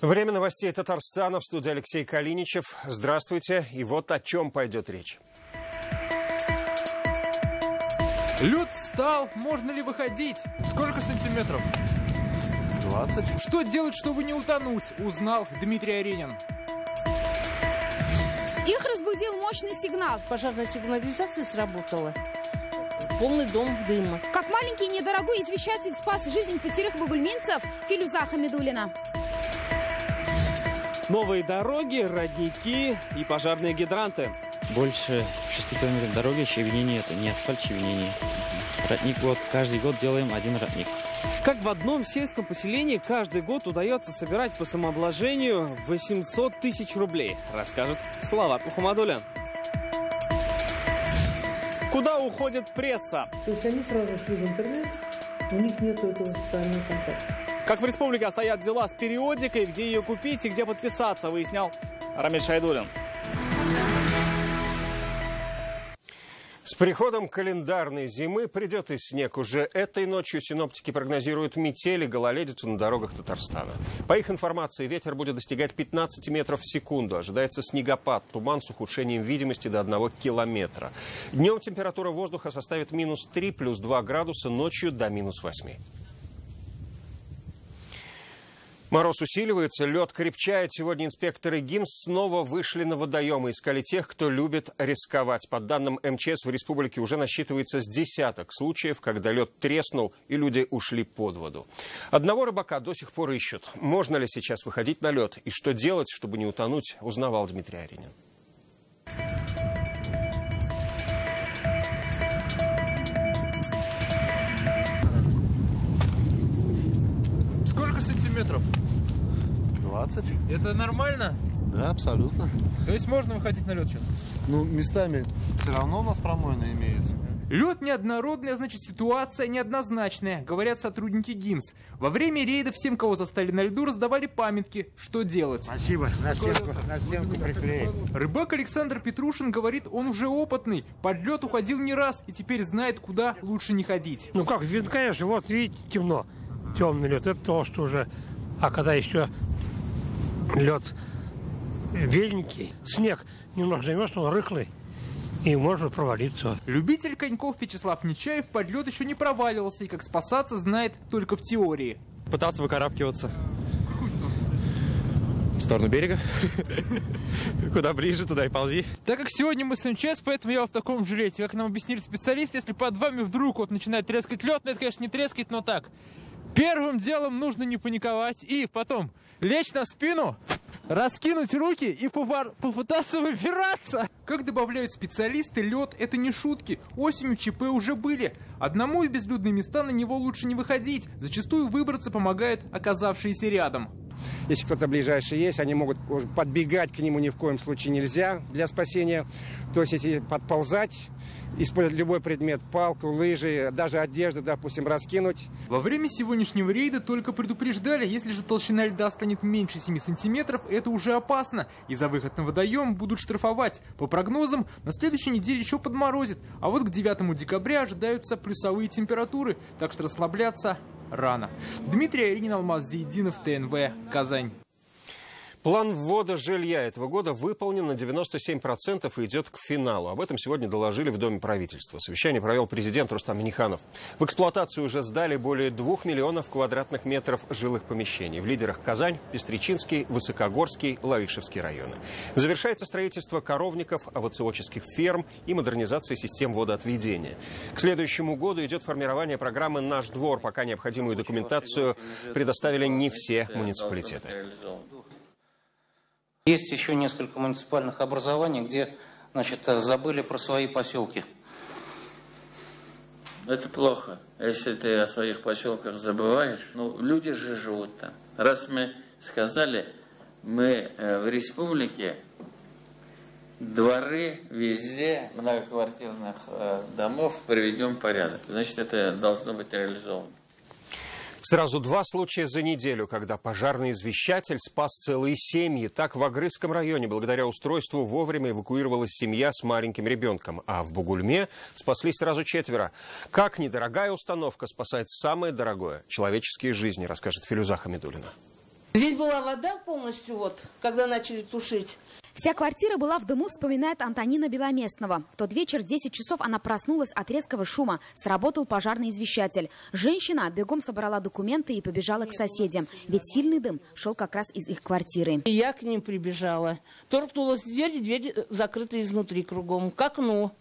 Время новостей Татарстана. В студии Алексей Калиничев. Здравствуйте. И вот о чем пойдет речь. Лед встал. Можно ли выходить? Сколько сантиметров? 20. Что делать, чтобы не утонуть? Узнал Дмитрий Аренин. Их разбудил мощный сигнал. Пожарная сигнализация сработала. Полный дом дыма. Как маленький недорогой извещатель спас жизнь 5 бугульминцев, Филюза Хамидуллина. Новые дороги, родники и пожарные гидранты. Больше 6 километров дороги, щебенение, это не асфальт, щебенение. Родник, вот каждый год делаем один родник. Как в одном сельском поселении каждый год удается собирать по самообложению 800 тысяч рублей, расскажет Слава Мухаммадуллин. Куда уходит пресса? То есть они сразу шли в интернет, у них нет этого социального контакта. Как в республике обстоят дела с периодикой, где ее купить и где подписаться, выяснял Рамиль Шайдуллин. С приходом календарной зимы придет и снег. Уже этой ночью синоптики прогнозируют метель и гололедицу на дорогах Татарстана. По их информации, ветер будет достигать 15 метров в секунду. Ожидается снегопад, туман с ухудшением видимости до 1 километра. Днем температура воздуха составит -3, плюс 2 градуса, ночью до -8. Мороз усиливается, лед крепчает. Сегодня инспекторы ГИМС снова вышли на водоемы, искали тех, кто любит рисковать. По данным МЧС, в республике уже насчитывается с десяток случаев, когда лед треснул и люди ушли под воду. Одного рыбака до сих пор ищут. Можно ли сейчас выходить на лед и что делать, чтобы не утонуть, узнавал Дмитрий Аренин. Сколько сантиметров? 20. Это нормально? Да, абсолютно. То есть можно выходить на лед сейчас? Ну, местами все равно у нас промоина имеется. Лед неоднородный, а значит ситуация неоднозначная, говорят сотрудники ГИМС. Во время рейда всем, кого застали на льду, раздавали памятки, что делать. Спасибо, на стенку приклеим. Рыбак Александр Петрушин говорит, он уже опытный. Под лед уходил не раз и теперь знает, куда лучше не ходить. Ну как, видно, конечно, вот видите, темно. Темный лед, это то, что уже. А когда еще лед беленький, снег немного займет, он рыхлый, и можно провалиться. Любитель коньков Вячеслав Нечаев под лед еще не проваливался, и как спасаться знает только в теории. Пытаться выкарабкиваться. В сторону берега. Куда ближе, туда и ползи. Так как сегодня мы с МЧС, поэтому я в таком жилете. Как нам объяснили специалисты, если под вами вдруг вот начинает трескать лед, ну это, конечно, не трескает, но так. Первым делом нужно не паниковать и потом лечь на спину, раскинуть руки и попытаться выбираться. Как добавляют специалисты, лед – это не шутки. Осенью ЧП уже были. Одному в безлюдные места на него лучше не выходить. Зачастую выбраться помогают оказавшиеся рядом. Если кто-то ближайший есть, они могут подбегать к нему, ни в коем случае нельзя для спасения. То есть если подползать, использовать любой предмет, палку, лыжи, даже одежду, допустим, раскинуть. Во время сегодняшнего рейда только предупреждали, если же толщина льда станет меньше 7 сантиметров, это уже опасно. И за выход на водоем будут штрафовать. По прогнозам, на следующей неделе еще подморозит. А вот к 9 декабря ожидаются плюсовые температуры, так что расслабляться рано. Дмитрий Аренин, Алмаз Зейдинов, ТНВ, Казань. План ввода жилья этого года выполнен на 97% и идет к финалу. Об этом сегодня доложили в Доме правительства. Совещание провел президент Рустам Минниханов. В эксплуатацию уже сдали более 2 миллионов квадратных метров жилых помещений. В лидерах Казань, Пестричинский, Высокогорский, Лавишевский районы. Завершается строительство коровников, овощеводческих ферм и модернизация систем водоотведения. К следующему году идет формирование программы «Наш двор». Пока необходимую документацию предоставили не все муниципалитеты. Есть еще несколько муниципальных образований, где, значит, забыли про свои поселки. Это плохо, если ты о своих поселках забываешь. Ну, люди же живут там. Раз мы сказали, мы в республике дворы везде многоквартирных домов приведем в порядок. Значит, это должно быть реализовано. Сразу 2 случая за неделю, когда пожарный извещатель спас целые семьи. Так в Агрызском районе благодаря устройству вовремя эвакуировалась семья с маленьким ребенком. А в Бугульме спаслись сразу 4. Как недорогая установка спасает самое дорогое – человеческие жизни, расскажет Филюза Хамидуллина. Здесь была вода полностью, вот, когда начали тушить. Вся квартира была в дыму, вспоминает Антонина Беломестного. В тот вечер в 10 часов она проснулась от резкого шума. Сработал пожарный извещатель. Женщина бегом собрала документы и побежала к соседям. Ведь сильный дым шел как раз из их квартиры. И я к ним прибежала. Торкнулась дверь закрыта изнутри кругом, к окну.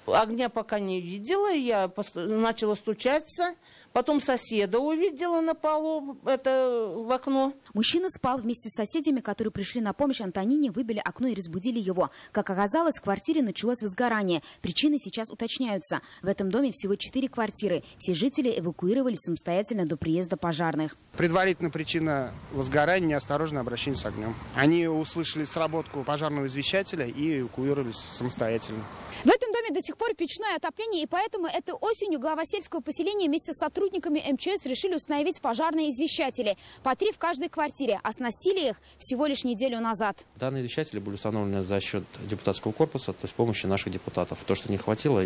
Огня пока не видела, я начала стучаться. Потом соседа увидела на полу, это в окно. Мужчина спал вместе с соседями, которые пришли на помощь Антонине, выбили окно и разбудили его. Как оказалось, в квартире началось возгорание. Причины сейчас уточняются. В этом доме всего 4 квартиры. Все жители эвакуировались самостоятельно до приезда пожарных. Предварительная причина возгорания – неосторожное обращение с огнем. Они услышали сработку пожарного извещателя и эвакуировались самостоятельно. В этом доме до сих пор печное отопление, и поэтому этой осенью глава сельского поселения вместе с сотрудниками МЧС решили установить пожарные извещатели. По 3 в каждой квартире. Оснастили их всего лишь неделю назад. Данные извещатели были установлены за счет депутатского корпуса, то есть помощи наших депутатов. То, что не хватило,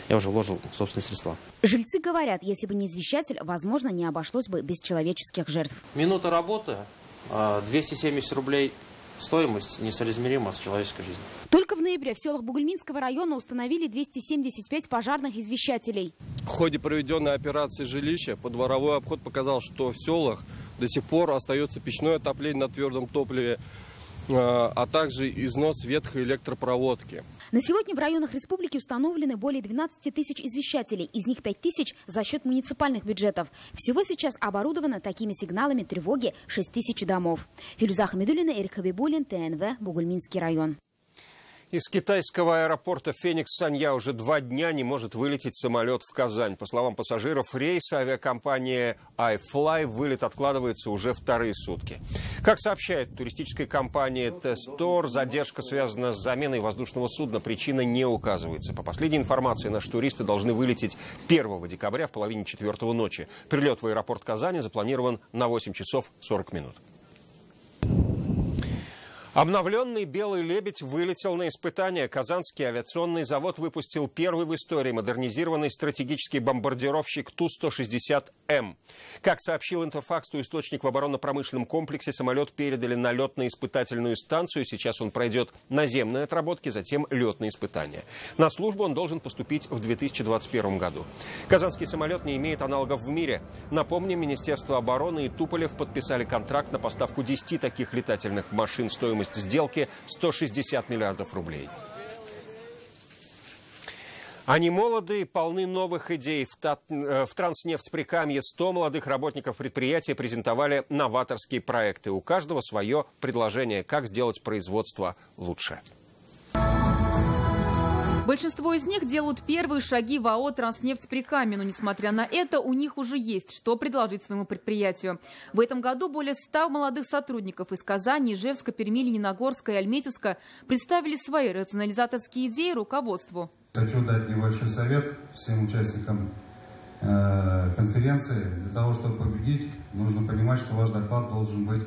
я уже вложил собственные средства. Жильцы говорят, если бы не извещатель, возможно, не обошлось бы без человеческих жертв. Минута работы, 270 рублей. Стоимость несоизмерима с человеческой жизнью. Только в ноябре в селах Бугульминского района установили 275 пожарных извещателей. В ходе проведенной операции жилища подворовой обход показал, что в селах до сих пор остается печное отопление на твердом топливе, а также износ ветхой электропроводки. На сегодня в районах республики установлены более 12 тысяч извещателей. Из них 5 тысяч за счет муниципальных бюджетов. Всего сейчас оборудовано такими сигналами тревоги 6 тысяч домов. Филюза Хамидуллина, Эрик Хабибуллин, ТНВ, Бугульминский район. Из китайского аэропорта Феникс-Санья уже 2 дня не может вылететь самолет в Казань. По словам пассажиров рейса авиакомпании iFly, вылет откладывается уже 2-е сутки. Как сообщает туристическая компания Тестор, задержка связана с заменой воздушного судна. Причина не указывается. По последней информации, наши туристы должны вылететь 1 декабря в половине 4 ночи. Прилет в аэропорт Казани запланирован на 8 часов 40 минут. Обновленный «Белый лебедь» вылетел на испытания. Казанский авиационный завод выпустил первый в истории модернизированный стратегический бомбардировщик Ту-160М. Как сообщил Интерфакс, источник в оборонно-промышленном комплексе, самолет передали на летно-испытательную станцию. Сейчас он пройдет наземные отработки, затем летные испытания. На службу он должен поступить в 2021 году. Казанский самолет не имеет аналогов в мире. Напомним, Министерство обороны и Туполев подписали контракт на поставку 10 таких летательных машин. Стоимость сделки 160 миллиардов рублей. Они молоды и полны новых идей. В Транснефть-Прикамье 100 молодых работников предприятия презентовали новаторские проекты. У каждого свое предложение, как сделать производство лучше. Большинство из них делают первые шаги в АО «Транснефть-Прикамье», но, несмотря на это, у них уже есть, что предложить своему предприятию. В этом году более 100 молодых сотрудников из Казани, Ижевска, Перми, Лениногорска и Альметьевска представили свои рационализаторские идеи руководству. Хочу дать небольшой совет всем участникам конференции. Для того, чтобы победить, нужно понимать, что ваш доклад должен быть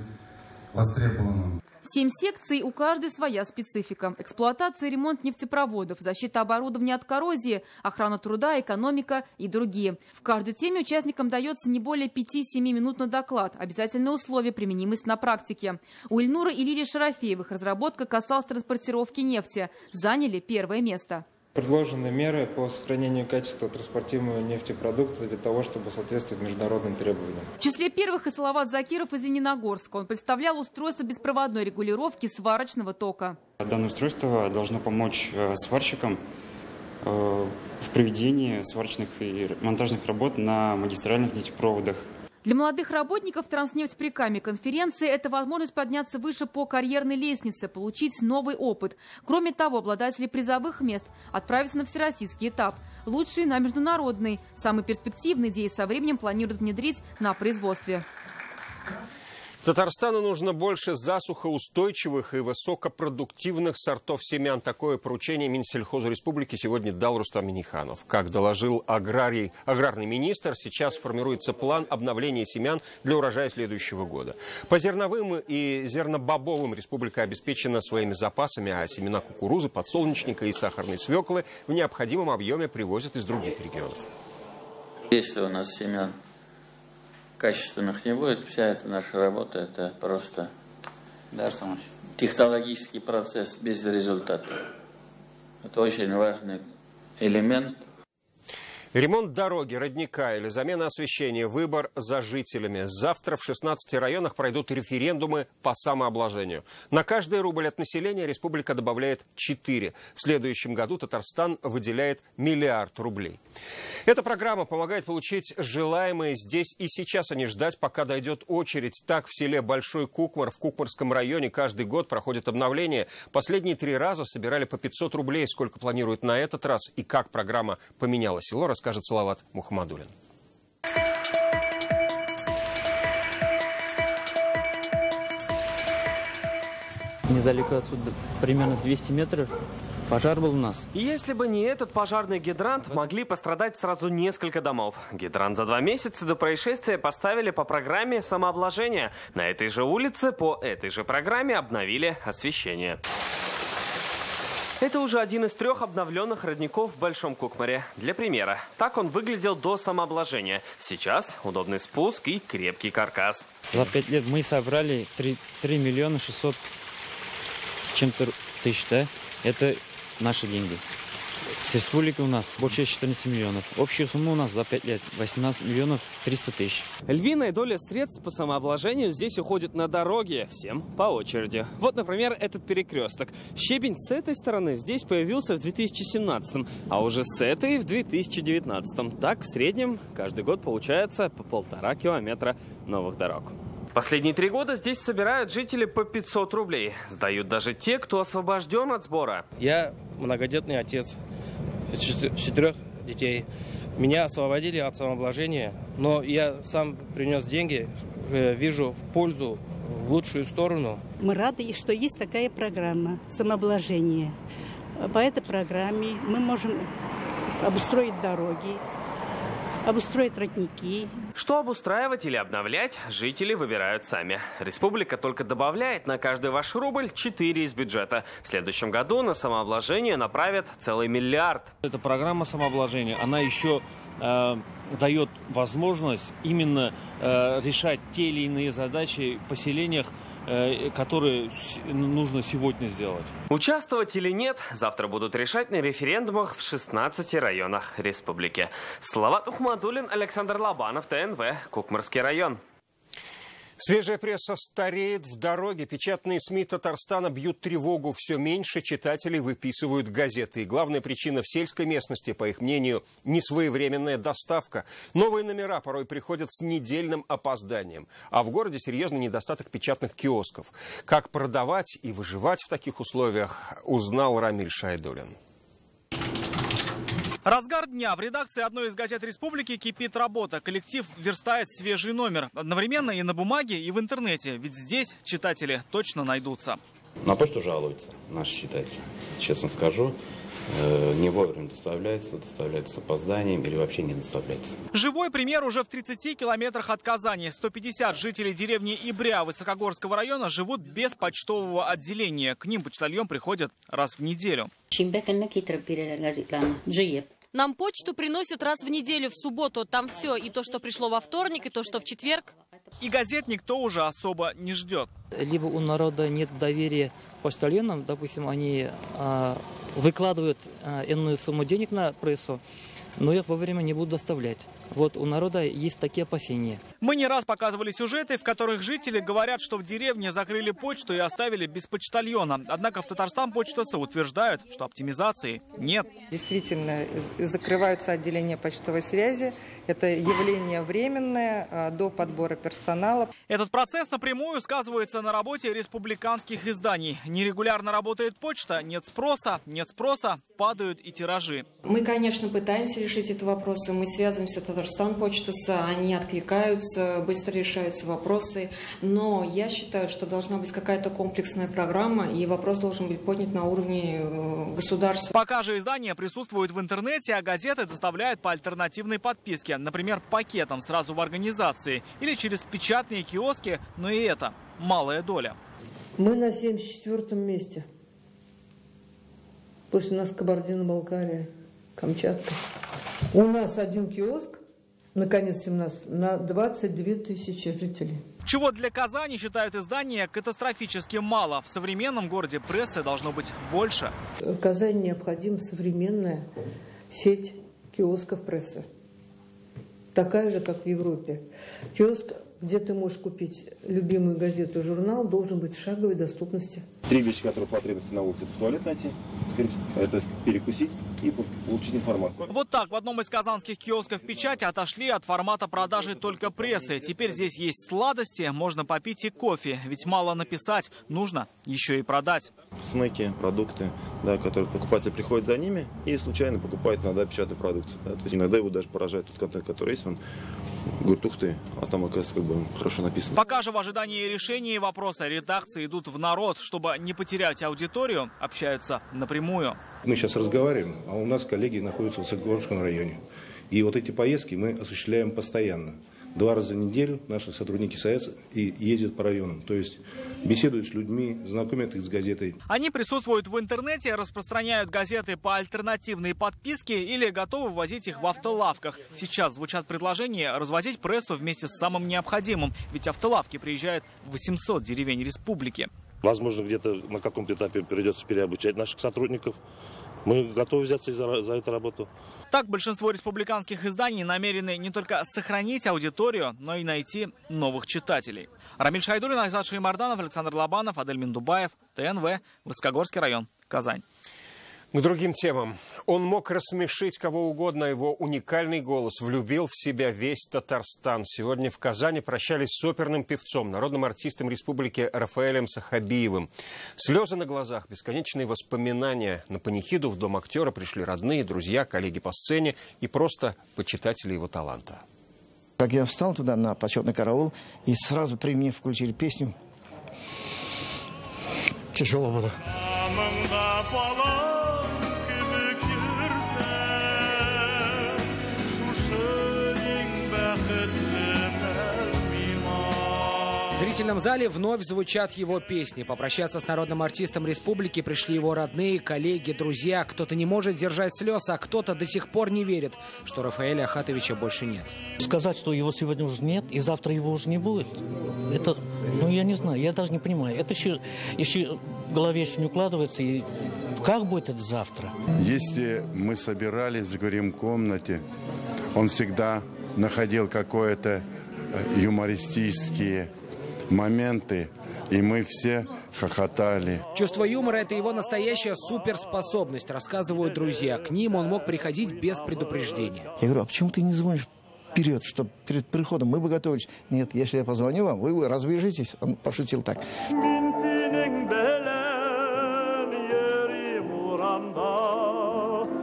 востребованным. 7 секций, у каждой своя специфика. Эксплуатация и ремонт нефтепроводов, защита оборудования от коррозии, охрана труда, экономика и другие. В каждой теме участникам дается не более 5-7 минут на доклад. Обязательные условия, применимость на практике. У Ильнура и Лилии Шарафеевых разработка касалась транспортировки нефти. Заняли 1-е место. Предложены меры по сохранению качества транспортируемого нефтепродукта для того, чтобы соответствовать международным требованиям. В числе первых и Салават Закиров из Лениногорска. Он представлял устройство беспроводной регулировки сварочного тока. Данное устройство должно помочь сварщикам в проведении сварочных и монтажных работ на магистральных нефтепроводах. Для молодых работников Транснефть-Прикамье конференции – это возможность подняться выше по карьерной лестнице, получить новый опыт. Кроме того, обладатели призовых мест отправятся на всероссийский этап. Лучшие на международный. Самые перспективные идеи со временем планируют внедрить на производстве. Татарстану нужно больше засухоустойчивых и высокопродуктивных сортов семян. Такое поручение Минсельхозу Республики сегодня дал Рустам Минниханов. Как доложил аграрный министр, сейчас формируется план обновления семян для урожая следующего года. По зерновым и зернобобовым республика обеспечена своими запасами, а семена кукурузы, подсолнечника и сахарной свеклы в необходимом объеме привозят из других регионов. Есть у нас семян качественных не будет. Вся эта наша работа, это просто технологический процесс без результата. Это очень важный элемент. Ремонт дороги, родника или замена освещения – выбор за жителями. Завтра в 16 районах пройдут референдумы по самообложению. На каждый рубль от населения республика добавляет 4. В следующем году Татарстан выделяет 1 миллиард рублей. Эта программа помогает получить желаемое здесь и сейчас, а не ждать, пока дойдет очередь. Так, в селе Большой Кукмар в Кукмарском районе каждый год проходит обновление. Последние 3 раза собирали по 500 рублей. Сколько планируют на этот раз и как программа поменяла село, расскажет Салават Мухаммадулин. Недалеко отсюда, примерно 200 метров, пожар был у нас. И если бы не этот пожарный гидрант, могли пострадать сразу несколько домов. Гидрант за 2 месяца до происшествия поставили по программе самообложения. На этой же улице по этой же программе обновили освещение. Это уже один из 3 обновленных родников в Большом Кукмаре. Для примера, так он выглядел до самообложения. Сейчас удобный спуск и крепкий каркас. За 5 лет мы собрали 3 миллиона 600 чем-то тысяч, да? Это наши деньги. С республики у нас больше 14 миллионов. Общая сумма у нас за 5 лет 18 миллионов 300 тысяч. Львиная доля средств по самообложению здесь уходит на дороги. Всем по очереди. Вот, например, этот перекресток. Щебень с этой стороны здесь появился в 2017, а уже с этой в 2019. Так, в среднем, каждый год получается по 1,5 километра новых дорог. Последние 3 года здесь собирают жители по 500 рублей. Сдают даже те, кто освобожден от сбора. Я многодетный отец 4 детей. Меня освободили от самообложения, но я сам принес деньги, вижу в пользу, в лучшую сторону. Мы рады, что есть такая программа самообложения. По этой программе мы можем обустроить дороги, обустроить родники. Что обустраивать или обновлять, жители выбирают сами. Республика только добавляет на каждый ваш рубль 4 из бюджета. В следующем году на самообложение направят целый 1 миллиард. Эта программа самообложения, она еще дает возможность именно решать те или иные задачи в поселениях, которые нужно сегодня сделать. Участвовать или нет, завтра будут решать на референдумах в 16 районах республики. Салават Мухаммадулин, Александр Лобанов, ТНВ, Кукмарский район. Свежая пресса стареет в дороге. Печатные СМИ Татарстана бьют тревогу. Все меньше читателей выписывают газеты. И главная причина в сельской местности, по их мнению, несвоевременная доставка. Новые номера порой приходят с недельным опозданием. А в городе серьезный недостаток печатных киосков. Как продавать и выживать в таких условиях, узнал Рамиль Шайдулин. Разгар дня. В редакции одной из газет республики кипит работа. Коллектив верстает свежий номер. Одновременно и на бумаге, и в интернете. Ведь здесь читатели точно найдутся. На почту жалуются наши читатели. Честно скажу, не вовремя доставляется с опозданием или вообще не доставляется. Живой пример уже в 30 километрах от Казани. 150 жителей деревни Ибря Высокогорского района живут без почтового отделения. К ним почтальон приходит раз в неделю. Нам почту приносят раз в неделю, в субботу. Там все, и то, что пришло во вторник, и то, что в четверг. И газет никто уже особо не ждет. Либо у народа нет доверия почтальонам, допустим, они выкладывают энную сумму денег на прессу, но их вовремя не будут доставлять. Вот у народа есть такие опасения. Мы не раз показывали сюжеты, в которых жители говорят, что в деревне закрыли почту и оставили без почтальона. Однако в Татарстан почта.с утверждают, что оптимизации нет. Действительно, закрываются отделения почтовой связи. Это явление временное до подбора персонала. Этот процесс напрямую сказывается на работе республиканских изданий. Нерегулярно работает почта, нет спроса, падают и тиражи. Мы, конечно, пытаемся решить эти вопросы. Мы связываемся с Татарстан почта.с, они откликаются, быстро решаются вопросы. Но я считаю, что должна быть какая-то комплексная программа, и вопрос должен быть поднят на уровне государства. Пока же издания присутствуют в интернете, а газеты доставляют по альтернативной подписке. Например, пакетом сразу в организации или через печатные киоски, но и это малая доля. Мы на 74-м месте. После нас Кабардино-Балкария, Камчатка. У нас один киоск наконец 17, на 22 тысячи жителей. Чего для Казани, считают издания, катастрофически мало. В современном городе прессы должно быть больше. Казани необходима современная сеть киосков прессы. Такая же, как в Европе. Киоск, где ты можешь купить любимую газету и журнал, должен быть в шаговой доступности. 3 вещи, которые потребуются на улице. В туалет найти, это перекусить и получить информацию. Вот так в одном из казанских киосков печати отошли от формата продажи только прессы. Теперь здесь есть сладости, можно попить и кофе. Ведь мало написать, нужно еще и продать. Снеки, продукты, да, которые покупатель приходит за ними и случайно покупает иногда печатную продукцию. Да. То есть иногда его даже поражает тот контент, который есть, он говорит, ух ты, а там, оказывается, как бы хорошо написано. Пока же в ожидании решения вопроса редакции идут в народ, чтобы не потерять аудиторию, общаются напрямую. Мы сейчас разговариваем, а у нас коллеги находятся в Высокогорском районе. И вот эти поездки мы осуществляем постоянно. 2 раза в неделю наши сотрудники САЭЦ и ездят по районам. То есть беседуют с людьми, знакомят их с газетой. Они присутствуют в интернете, распространяют газеты по альтернативной подписке или готовы возить их в автолавках. Сейчас звучат предложения развозить прессу вместе с самым необходимым. Ведь автолавки приезжают в 800 деревень республики. Возможно, где-то на каком-то этапе придется переобучать наших сотрудников. Мы готовы взяться за эту работу. Так, большинство республиканских изданий намерены не только сохранить аудиторию, но и найти новых читателей. Рамиль Шайдуллин, Айзат Шаймарданов, Александр Лобанов, Адель Миндубаев, ТНВ, Высокогорский район, Казань. К другим темам. Он мог рассмешить кого угодно, его уникальный голос влюбил в себя весь Татарстан. Сегодня в Казани прощались с оперным певцом, народным артистом республики Рафаэлем Сахабиевым. Слезы на глазах, бесконечные воспоминания. На панихиду в дом актера пришли родные, друзья, коллеги по сцене и просто почитатели его таланта. Как я встал туда на почетный караул, и сразу при мне включили песню. Тяжело было. В зрительном зале вновь звучат его песни. Попрощаться с народным артистом республики пришли его родные, коллеги, друзья. Кто-то не может держать слез, а кто-то до сих пор не верит, что Рафаэля Ахатовича больше нет. Сказать, что его сегодня уже нет и завтра его уже не будет, это, я не знаю, я даже не понимаю. Это еще в голове еще не укладывается. И как будет это завтра? Если мы собирались в грим-комнате, он всегда находил какое-то юмористические моменты, и мы все хохотали. Чувство юмора – это его настоящая суперспособность, рассказывают друзья. К ним он мог приходить без предупреждения. Я говорю, а почему ты не звонишь вперед, чтобы перед приходом мы бы готовились? Нет, если я позвоню вам, вы разбежитесь. Он пошутил так.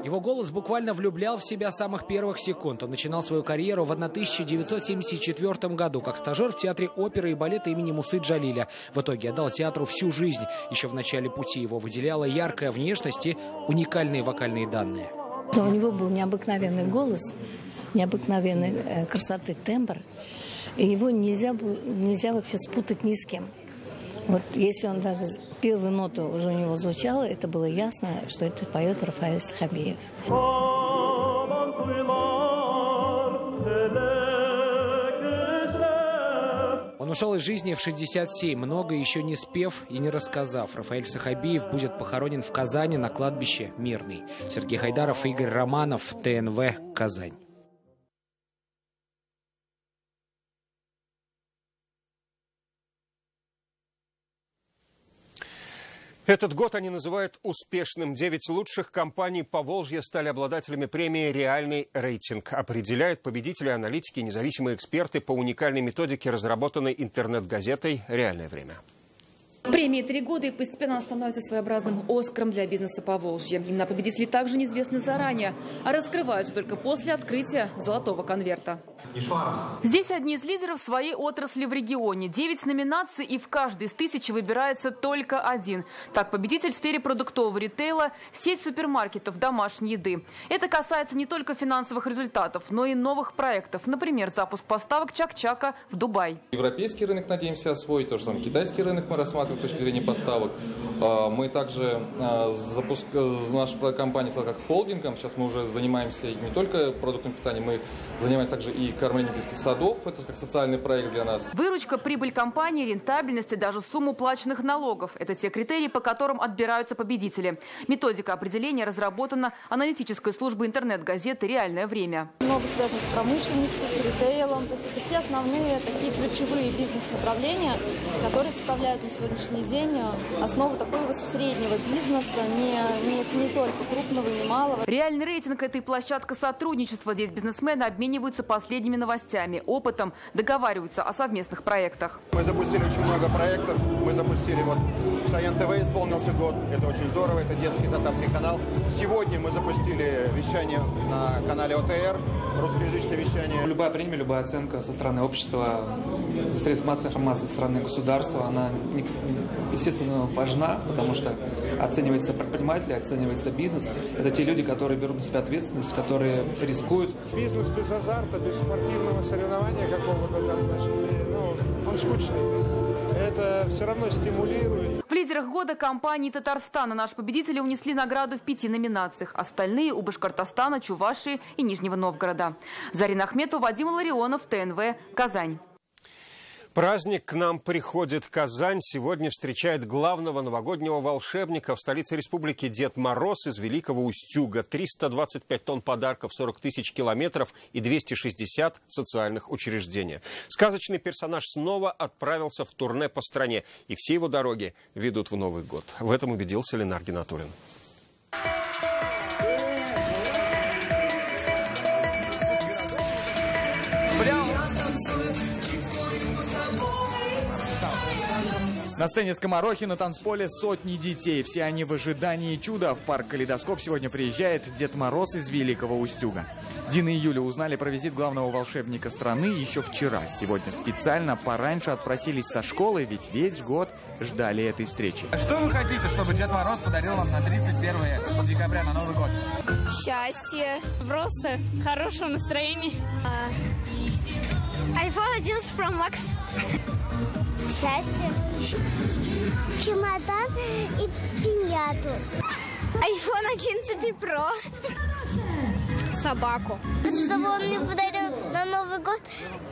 Его голос буквально влюблял в себя с самых первых секунд. Он начинал свою карьеру в 1974 году как стажер в театре оперы и балета имени Мусы Джалиля. В итоге отдал театру всю жизнь. Еще в начале пути его выделяла яркая внешность и уникальные вокальные данные. Но у него был необыкновенный голос, необыкновенной красоты тембр. И его нельзя вообще спутать ни с кем. Вот если он даже первую ноту уже у него звучала, это было ясно, что это поет Рафаэль Сахабиев. Он ушел из жизни в 67, много еще не спев и не рассказав. Рафаэль Сахабиев будет похоронен в Казани на кладбище Мирный. Сергей Хайдаров, Игорь Романов, ТНВ, Казань. Этот год они называют успешным. 9 лучших компаний Поволжья стали обладателями премии «Реальный рейтинг». Определяют победителей аналитики и независимые эксперты по уникальной методике, разработанной интернет-газетой «Реальное время». Премии 3 года и постепенно становится своеобразным «Оскаром» для бизнеса Поволжья. Имена победителей также неизвестны заранее, а раскрываются только после открытия золотого конверта. Здесь одни из лидеров своей отрасли в регионе. 9 номинаций, и в каждой из 1000 выбирается только один. Так, победитель в сфере продуктового ритейла – сеть супермаркетов домашней еды. Это касается не только финансовых результатов, но и новых проектов. Например, запуск поставок Чак-Чака в Дубай. Европейский рынок надеемся освоить, то же самое китайский рынок мы рассматриваем с точки зрения поставок. Мы также наша компания стала как холдингом. Сейчас мы уже занимаемся не только продуктами питания, мы занимаемся также и Кармель-Никитских садов. Это как социальный проект для нас. Выручка, прибыль компании, рентабельность и даже сумму уплаченных налогов – это те критерии, по которым отбираются победители. Методика определения разработана аналитической службой интернет-газеты «Реальное время». Много связано с промышленностью, с ритейлом. То есть это все основные такие ключевые бизнес-направления, которые составляют на сегодняшний день основу такого среднего бизнеса, не только крупного и не малого. Реальный рейтинг – это и площадка сотрудничества. Здесь бизнесмены обмениваются последними новостями, опытом, договариваются о совместных проектах. Мы запустили очень много проектов. Мы запустили Шаян ТВ, исполнился год. Это очень здорово, это детский татарский канал. Сегодня мы запустили вещание на канале ОТР, русскоязычное вещание. Любая премия, любая оценка со стороны общества, средств массовой информации, со стороны государства, она, естественно, важна, потому что оценивается предприниматель, оценивается бизнес. Это те люди, которые берут на себя ответственность, которые рискуют. Бизнес без азарта, без спортивного соревнования какого-то там, значит, он скучный. Это все равно стимулирует. В лидерах года компании Татарстана наши победители унесли награду в 5 номинациях. Остальные у Башкортостана, Чувашии и Нижнего Новгорода. Зарина Ахметова, Вадим Ларионов, ТНВ, Казань. Праздник к нам приходит. Казань сегодня встречает главного новогоднего волшебника в столице республики Дед Мороз из Великого Устюга. 325 тонн подарков, 40 тысяч километров и 260 социальных учреждений. Сказочный персонаж снова отправился в турне по стране. И все его дороги ведут в Новый год. В этом убедился Ленар Гинатуллин. На сцене скоморохи на танцполе сотни детей. Все они в ожидании чуда. В парк «Калейдоскоп» сегодня приезжает Дед Мороз из Великого Устюга. Дина и Юля узнали про визит главного волшебника страны еще вчера. Сегодня специально пораньше отпросились со школы, ведь весь год ждали этой встречи. Что вы хотите, чтобы Дед Мороз подарил вам на 31 декабря, на Новый год? Счастье, просто хорошего настроения. iPhone 11 Pro Max. Счастье, чемодан и пиньяту. iPhone 11 Pro. Собаку. Чтобы он мне подарил на Новый год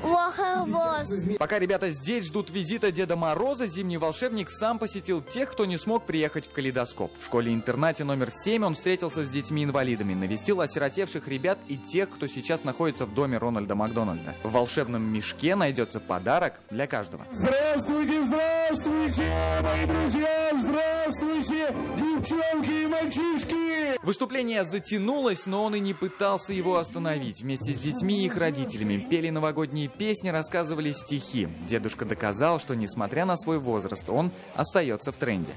лоховоз. Пока ребята здесь ждут визита Деда Мороза, зимний волшебник сам посетил тех, кто не смог приехать в Калейдоскоп. В школе-интернате номер 7 он встретился с детьми-инвалидами, навестил осиротевших ребят и тех, кто сейчас находится в доме Рональда Макдональда. В волшебном мешке найдется подарок для каждого. Здравствуйте, здравствуйте, мои друзья, здравствуйте, девчонки и мальчишки! Выступление затянулось, но он и не пытался его остановить. Вместе с детьми и их родителями пели новогодние песни, рассказывали стихи. Дедушка доказал, что, несмотря на свой возраст, он остается в тренде.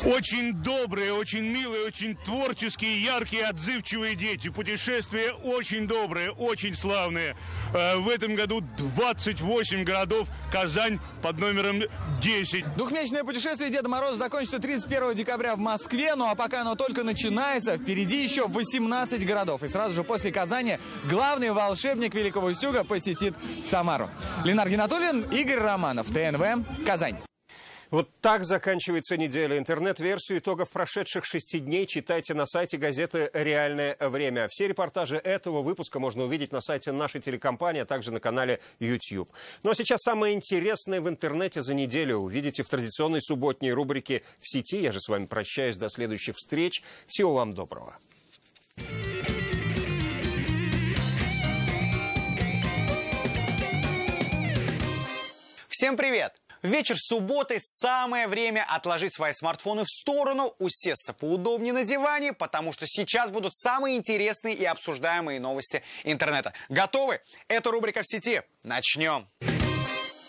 Очень добрые, очень милые, очень творческие, яркие, отзывчивые дети. Путешествия очень добрые, очень славные. В этом году 28 городов, Казань под номером 10. Двухмесячное путешествие Деда Мороза закончится 31 декабря в Москве. Ну а пока оно только начинается, впереди еще 18 городов. И сразу же после Казани главный волшебник Великого Устюга посетит Самару. Ленар Гинатуллин, Игорь Романов, ТНВ, Казань. Вот так заканчивается неделя. Интернет-версию итогов прошедших 6 дней читайте на сайте газеты «Реальное время». Все репортажи этого выпуска можно увидеть на сайте нашей телекомпании, а также на канале YouTube. Ну а сейчас самое интересное в интернете за неделю увидите в традиционной субботней рубрике «В сети». Я же с вами прощаюсь до следующих встреч. Всего вам доброго. Всем привет! В вечер субботы самое время отложить свои смартфоны в сторону, усесться поудобнее на диване, потому что сейчас будут самые интересные и обсуждаемые новости интернета. Готовы? Это рубрика «В сети». Начнем.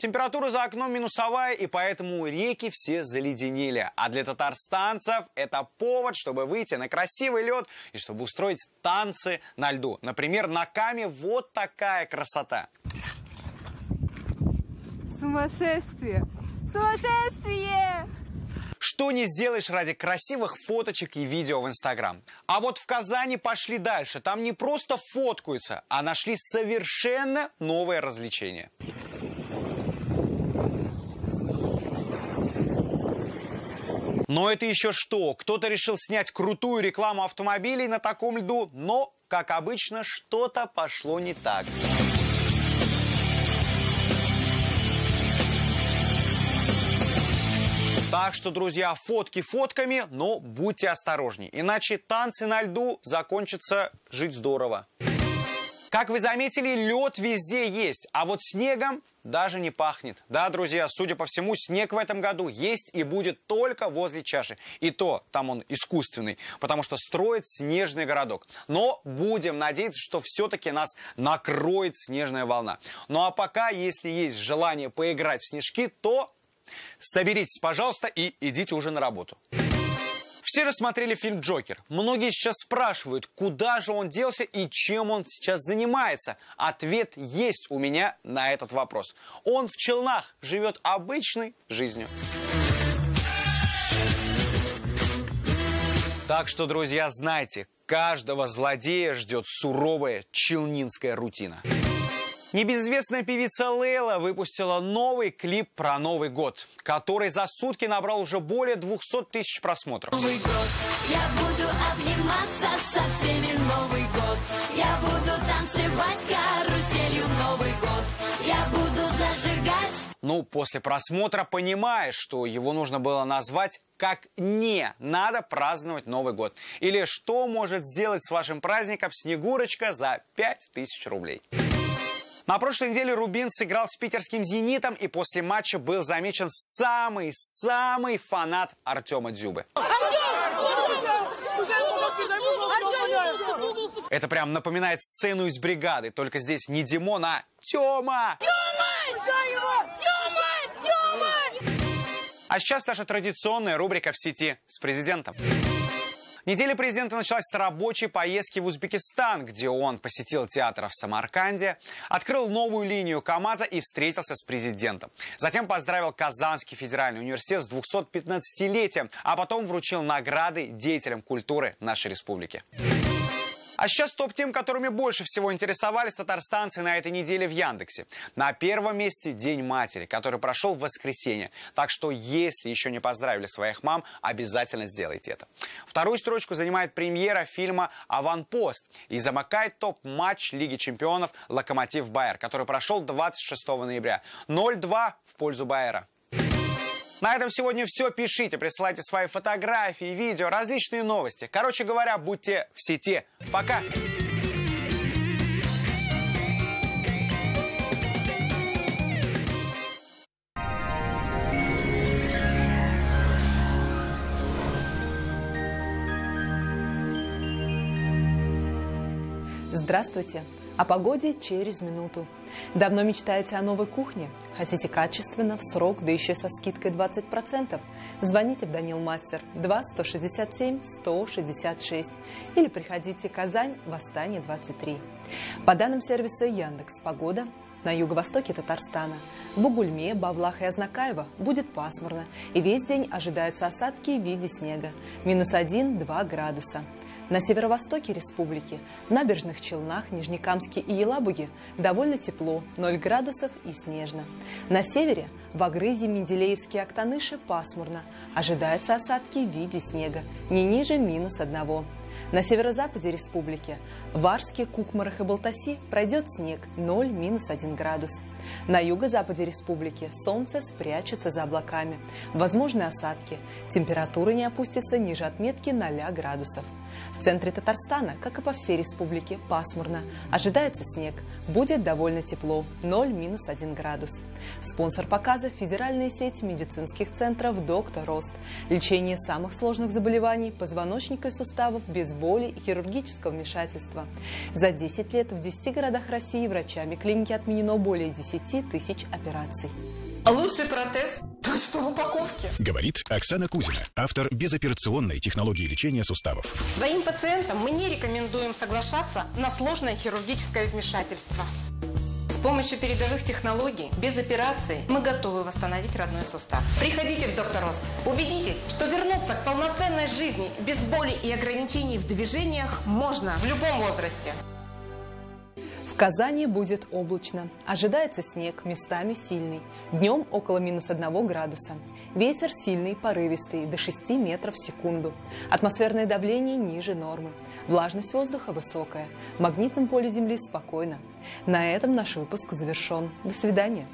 Температура за окном минусовая, и поэтому реки все заледенели. А для татарстанцев это повод, чтобы выйти на красивый лед и чтобы устроить танцы на льду. Например, на Каме вот такая красота. Сумасшествие! Сумасшествие! Что не сделаешь ради красивых фоточек и видео в Инстаграм. А вот в Казани пошли дальше. Там не просто фоткаются, а нашли совершенно новое развлечение. Но это еще что? Кто-то решил снять крутую рекламу автомобилей на таком льду, но, как обычно, что-то пошло не так. Так что, друзья, фотки фотками, но будьте осторожнее, иначе танцы на льду закончатся жить здорово. Как вы заметили, лед везде есть, а вот снегом даже не пахнет. Да, друзья, судя по всему, снег в этом году есть и будет только возле чаши. И то там он искусственный, потому что строит снежный городок. Но будем надеяться, что все-таки нас накроет снежная волна. Ну а пока, если есть желание поиграть в снежки, то соберитесь, пожалуйста, и идите уже на работу. Все рассмотрели фильм «Джокер». Многие сейчас спрашивают, куда же он делся и чем он сейчас занимается. Ответ есть у меня на этот вопрос. Он в Челнах живет обычной жизнью. Так что, друзья, знайте, каждого злодея ждет суровая челнинская рутина. Небезызвестная певица Лейла выпустила новый клип про Новый год, который за сутки набрал уже более 200 тысяч просмотров. Новый год, я буду обниматься со всеми Новый год. Я буду танцевать каруселью Новый год. Я буду зажигать. Ну, после просмотра понимаешь, что его нужно было назвать как «Не надо праздновать Новый год». Или «Что может сделать с вашим праздником Снегурочка за 5000 рублей». На прошлой неделе Рубин сыграл с питерским «Зенитом», и после матча был замечен самый фанат Артема Дзюбы. Это прям напоминает сцену из «Бригады», только здесь не Димон, а Тёма! А сейчас наша традиционная рубрика «В сети с президентом». Неделя президента началась с рабочей поездки в Узбекистан, где он посетил театр в Самарканде, открыл новую линию КАМАЗа и встретился с президентом. Затем поздравил Казанский федеральный университет с 215-летием, а потом вручил награды деятелям культуры нашей республики. А сейчас топ-тем, которыми больше всего интересовались татарстанцы на этой неделе в Яндексе. На первом месте День матери, который прошел в воскресенье. Так что, если еще не поздравили своих мам, обязательно сделайте это. Вторую строчку занимает премьера фильма «Аванпост». И замыкает топ-матч Лиги чемпионов «Локомотив-Байер», который прошел 26 ноября. 0-2 в пользу Байера. На этом сегодня все. Пишите, присылайте свои фотографии, видео, различные новости. Короче говоря, будьте в сети. Пока! Здравствуйте! О погоде через минуту. Давно мечтаете о новой кухне? Хотите качественно, в срок, да еще со скидкой 20%? Звоните в Данил Мастер 2-167-166 или приходите в Казань, Восстание 23. По данным сервиса Яндекс.Погода, на юго-востоке Татарстана, в Бугульме, Бавлах и Азнакаево будет пасмурно, и весь день ожидаются осадки в виде снега. -1-2 градуса. На северо-востоке республики, в Набережных Челнах, Нижнекамске и Елабуге довольно тепло, 0 градусов и снежно. На севере, в Агрызе, Менделеевске и Актаныше пасмурно. Ожидаются осадки в виде снега, не ниже -1. На северо-западе республики, в Арске, Кукмарах и Балтаси пройдет снег, 0-1 градус. На юго-западе республики солнце спрячется за облаками. Возможны осадки. Температура не опустится ниже отметки 0 градусов. В центре Татарстана, как и по всей республике, пасмурно. Ожидается снег. Будет довольно тепло, 0-1 градус. Спонсор показа – федеральная сеть медицинских центров «Доктор Рост». Лечение самых сложных заболеваний позвоночника и суставов без боли и хирургического вмешательства. За 10 лет в 10 городах России врачами клиники отменено более 10 тысяч операций. Лучший протез точно в упаковке. Говорит Оксана Кузина, автор безоперационной технологии лечения суставов. Своим пациентам мы не рекомендуем соглашаться на сложное хирургическое вмешательство. С помощью передовых технологий, без операции, мы готовы восстановить родной сустав. Приходите в Доктор Рост. Убедитесь, что вернуться к полноценной жизни без боли и ограничений в движениях можно в любом возрасте. В В Казани будет облачно. Ожидается снег, местами сильный. Днем около -1 градуса. Ветер сильный, порывистый, до 6 метров в секунду. Атмосферное давление ниже нормы. Влажность воздуха высокая. В магнитном поле Земли спокойно. На этом наш выпуск завершен. До свидания.